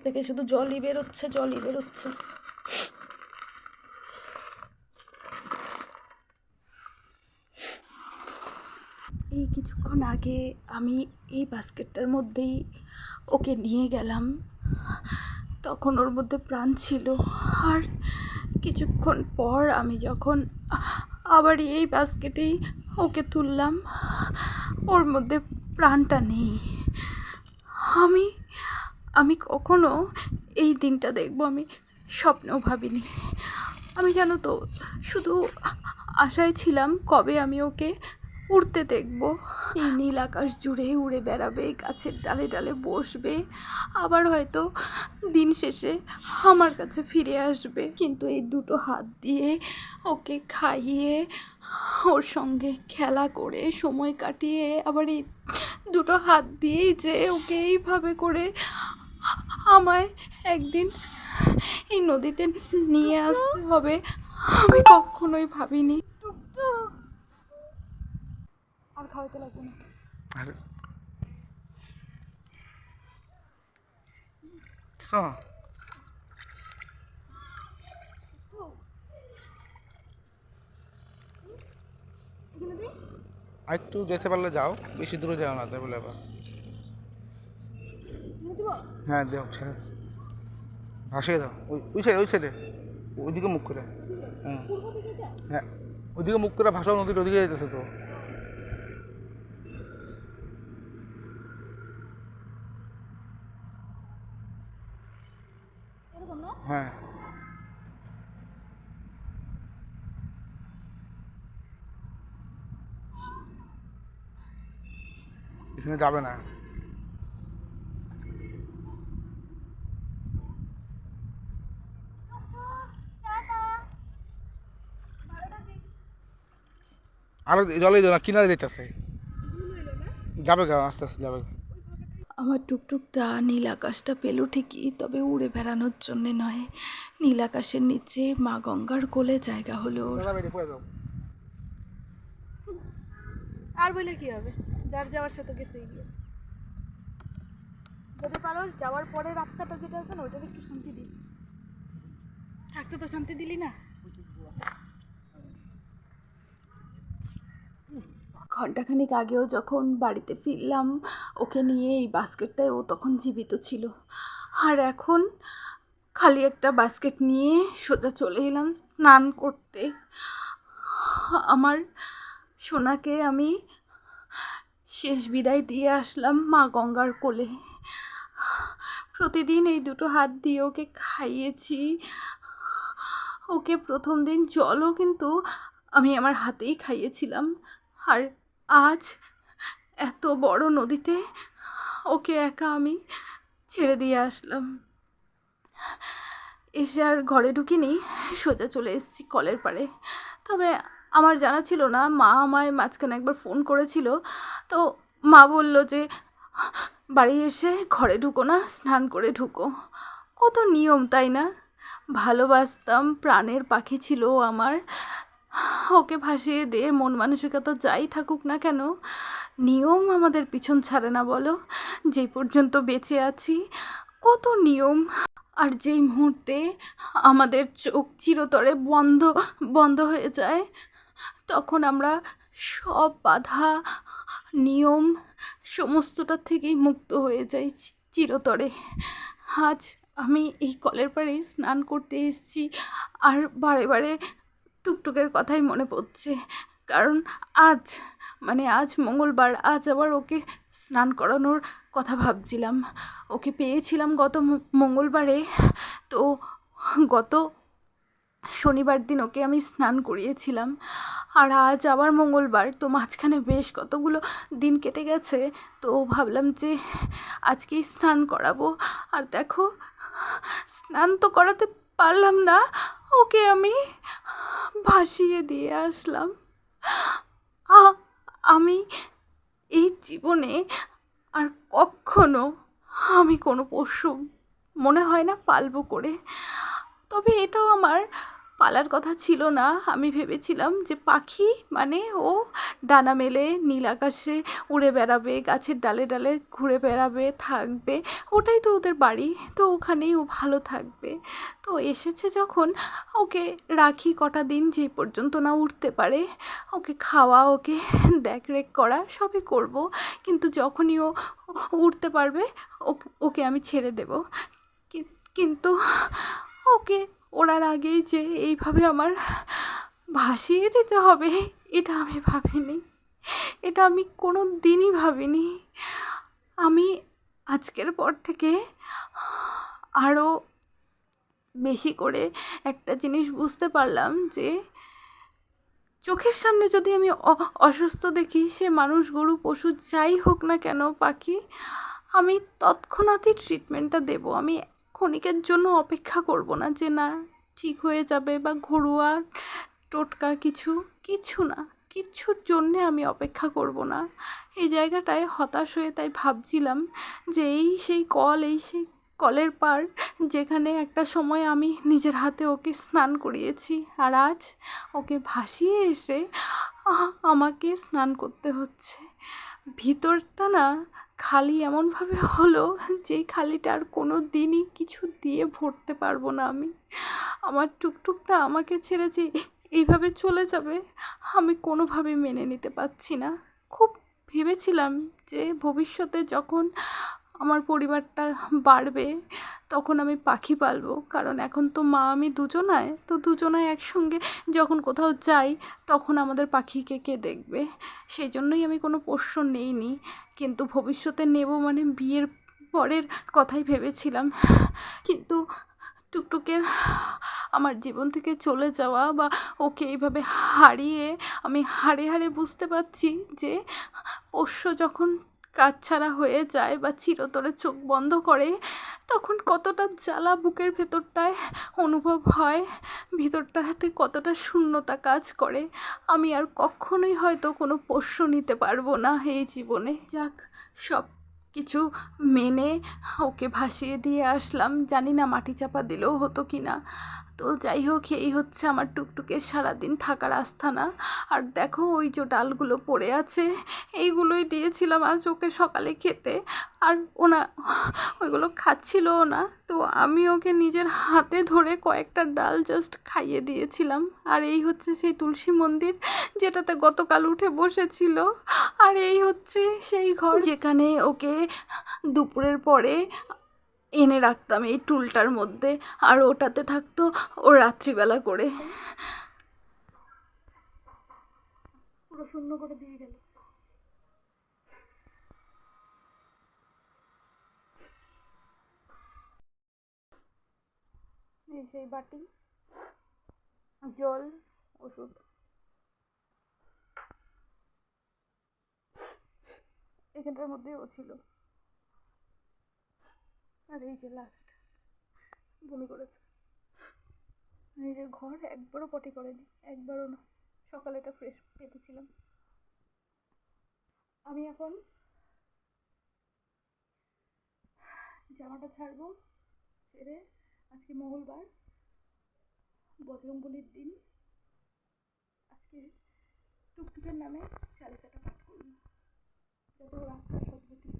থেকে শুধু জলই বেরোচ্ছে, জলই বেরোচ্ছে। এই কিছুক্ষণ আগে আমি এই বাস্কেটটার মধ্যেই ওকে নিয়ে গেলাম, তখন ওর মধ্যে প্রাণ ছিল। আর কিছুক্ষণ পর আমি যখন আবার এই বাস্কেটেই ওকে তুললাম, ওর মধ্যে প্রাণটা নেই। আমি আমি কখনো এই দিনটা দেখবো আমি স্বপ্নেও ভাবিনি। আমি জানো তো শুধু আশায় ছিলাম কবে আমি ওকে উড়তে দেখবো, এই নীল আকাশ জুড়ে উড়ে বেড়াবে, গাছের ডালে ডালে বসবে, আবার হয়তো দিন শেষে আমার কাছে ফিরে আসবে। কিন্তু এই দুটো হাত দিয়ে ওকে খাইয়ে, ওর সঙ্গে খেলা করে সময় কাটিয়ে, আবার এই দুটো হাত দিয়েই যে ওকে এইভাবে করে আমায় একদিন এই নদীতে নিয়ে আসতে হবে, আমি কখনোই ভাবিনি। আর খাওয়াতে লাগবে না। একটু যেতে পারলে যাও, বেশি দূরে যাও না, তাই বলে আবার। হ্যাঁ দেও, ছেড়ে ভাসিয়ে দাও, ওই সাইডে ওইদিকে মুখ করে। হ্যাঁ ওইদিকে মুখ করে ভাসাও, নদীর ওদিকে যেতেছে তো। হ্যাঁ এখানে যাবে না। আরো জলে যাও না, কিনারে যেতেছে, যাবে গা, আস্তে আস্তে যাবে। আমার টুকটুকটা নীল আকাশটা পেল ঠিকই, তবে উড়ে বেড়ানোর জন্যে নয়। নীল আকাশের নিচে মা গঙ্গার কোলে জায়গা হলো ওর। আর বলে কি হবে, যার যাওয়ার সাথে গেছেই গিয়ে। যদি পারো যাওয়ার পরে রাস্তাটা যেটা আছে না, ওইটার একটু শান্তি দিই। থাকতে তো শান্তি দিলি না। ঘণ্টাখানিক আগেও যখন বাড়িতে ফিরলাম ওকে নিয়ে এই বাস্কেটটায়, ও তখন জীবিত ছিল। আর এখন খালি একটা বাস্কেট নিয়ে সোজা চলে এলাম স্নান করতে। আমার সোনাকে আমি শেষ বিদায় দিয়ে আসলাম মা গঙ্গার কোলে। প্রতিদিন এই দুটো হাত দিয়ে ওকে খাইয়েছি। ওকে প্রথম দিন জলও কিন্তু আমি আমার হাতেই খাইয়েছিলাম। আর আজ এত বড় নদীতে ওকে একা আমি ছেড়ে দিয়ে আসলাম। এসে আর ঘরে ঢুকিনি, সোজা চলে এসেছি কলের পাড়ে। তবে আমার জানা ছিল না, মা আমায় মাঝখানে একবার ফোন করেছিল, তো মা বলল যে বাড়ি এসে ঘরে ঢুকো না, স্নান করে ঢুকো। কত নিয়ম তাই না? ভালোবাসতাম, প্রাণের পাখি ছিল আমার। ওকে ভাসিয়ে দিয়ে মন মানসিকতা যাই থাকুক না কেন, নিয়ম আমাদের পিছন ছাড়ে না বলো। যে পর্যন্ত বেঁচে আছি কত নিয়ম। আর যেই মুহূর্তে আমাদের চোখ চিরতরে বন্ধ হয়ে যায়, তখন আমরা সব বাধা, নিয়ম সমস্তটার থেকেই মুক্ত হয়ে যাই চিরতরে। আজ আমি এই কলের পাড়ে স্নান করতে এসেছি, আর বারে বারে টুকটুকের কথাই মনে পড়ছে। কারণ আজ মঙ্গলবার, আজ আবার ওকে স্নান করানোর কথা ভাবছিলাম। ওকে পেয়েছিলাম গত মঙ্গলবারে, তো গত শনিবার দিন ওকে আমি স্নান করিয়েছিলাম। আর আজ আবার মঙ্গলবার, তো মাঝখানে বেশ কতগুলো দিন কেটে গেছে। তো ভাবলাম যে আজকেই স্নান করাবো। আর দেখো, স্নান তো করাতে পারলাম না, ওকে আমি ভাসিয়ে দিয়ে আসলাম। আমি এই জীবনে আর কখনো আমি কোনো পশু মনে হয় না পালবো করে। তবে এটাও আমার পালার কথা ছিল না। আমি ভেবেছিলাম যে পাখি মানে ও ডানা মেলে নীল আকাশে উড়ে বেড়াবে, গাছের ডালে ডালে ঘুরে বেড়াবে, থাকবে, ওটাই তো ওদের বাড়ি, তো ওখানেই ও ভালো থাকবে। তো এসেছে যখন, ওকে রাখি কটা দিন, যে পর্যন্ত না উঠতে পারে, ওকে খাওয়া, ওকে দেখরেখ করা সবই করব, কিন্তু যখনই ও উঠতে পারবে ওকে আমি ছেড়ে দেব। কিন্তু ওকে ওড়ার আগেই যে এইভাবে আমার ভাসিয়ে দিতে হবে, এটা আমি ভাবিনি, এটা আমি কোনো দিনই ভাবিনি। আমি আজকের পর থেকে আরও বেশি করে একটা জিনিস বুঝতে পারলাম যে চোখের সামনে যদি আমি অসুস্থ দেখি, সে মানুষ, গরু, পশু, যাই হোক না কেন, পাখি, আমি তৎক্ষণাৎই ট্রিটমেন্টটা দেব। আমি ক্ষণিকের জন্য অপেক্ষা করব না যে না ঠিক হয়ে যাবে, বা ঘরোয়া টোটকা কিছু না, কিচ্ছুর জন্যে আমি অপেক্ষা করব না। এই জায়গাটায় হতাশ হয়ে তাই ভাবছিলাম যে এই সেই কলের পার, যেখানে একটা সময় আমি নিজের হাতে ওকে স্নান করিয়েছি, আর আজ ওকে ভাসিয়ে এসে আমাকে স্নান করতে হচ্ছে। ভিতরটা না খালি এমনভাবে হলো, যে খালিটা আর কোনো দিনই কিছু দিয়ে ভরতে পারবো না আমি। আমার টুকটুকটা আমাকে ছেড়ে যে এইভাবে চলে যাবে, আমি কোনোভাবেই মেনে নিতে পারছি না। খুব ভেবেছিলাম যে ভবিষ্যতে যখন আমার পরিবারটা বাড়বে, তখন আমি পাখি পালবো, কারণ এখন তো মা আমি দুজনায়, তো দুজনায় একসঙ্গে যখন কোথাও যাই, তখন আমাদের পাখিকে কে দেখবে। সেই জন্যই আমি কোনো পোষ্য নেইনি, কিন্তু ভবিষ্যতে নেব, মানে বিয়ের পরের কথাই ভেবেছিলাম। কিন্তু টুকটুকের আমার জীবন থেকে চলে যাওয়া, বা ওকে এইভাবে হারিয়ে আমি হাড়ে হাড়ে বুঝতে পারছি যে পোষ্য যখন কাছছাড়া হয়ে যায় বা চিরতরে চোখ বন্ধ করে, তখন কতটা জ্বালা বুকের ভেতরটায় অনুভব হয়, ভিতরটাতে কতটা শূন্যতা কাজ করে। আমি আর কখনোই হয়তো কোনো পোষ্য নিতে পারবো না এই জীবনে। যাক, সব কিছু মেনে ওকে ভাসিয়ে দিয়ে আসলাম, জানি না মাটি চাপা দিলেও হতো কি না। তো যাই হোক, এই হচ্ছে আমার টুকটুকের সারাদিন থাকার আস্থানা। আর দেখো ওই যে ডালগুলো পড়ে আছে, এইগুলোই দিয়েছিলাম আজ ওকে সকালে খেতে, আর ওনা ওইগুলো খাচ্ছিলও না, তো আমি ওকে নিজের হাতে ধরে কয়েকটা ডাল জাস্ট খাইয়ে দিয়েছিলাম। আর এই হচ্ছে সেই তুলসী মন্দির, যেটাতে গতকাল উঠে বসেছিল। আর এই হচ্ছে সেই ঘর, যেখানে ওকে দুপুরের পরে এনে রাখতাম এই টুলটার মধ্যে, আর ওটাতে থাকতো ও রাত্রিবেলা করে। পুরো শূন্য করে দিয়ে গেল। এই সেই বাটি, জল, ওষুধ, এখানটার মধ্যেই ও ছিল। আর এই যে লাস্ট বমি করেছে। নিজের ঘর একবারও পটি করেনি, একবারও না। সকালে এটা ফ্রেশ পেতেছিলাম। আমি এখন জামাটা ছাড়বো, ছেড়ে, আজকে মঙ্গলবার, বজরংবলির দিন, আজকে টুকটুকের নামে চালিকাটা পাঠ করবো, যাতে ওর আত্মার সদ্গতি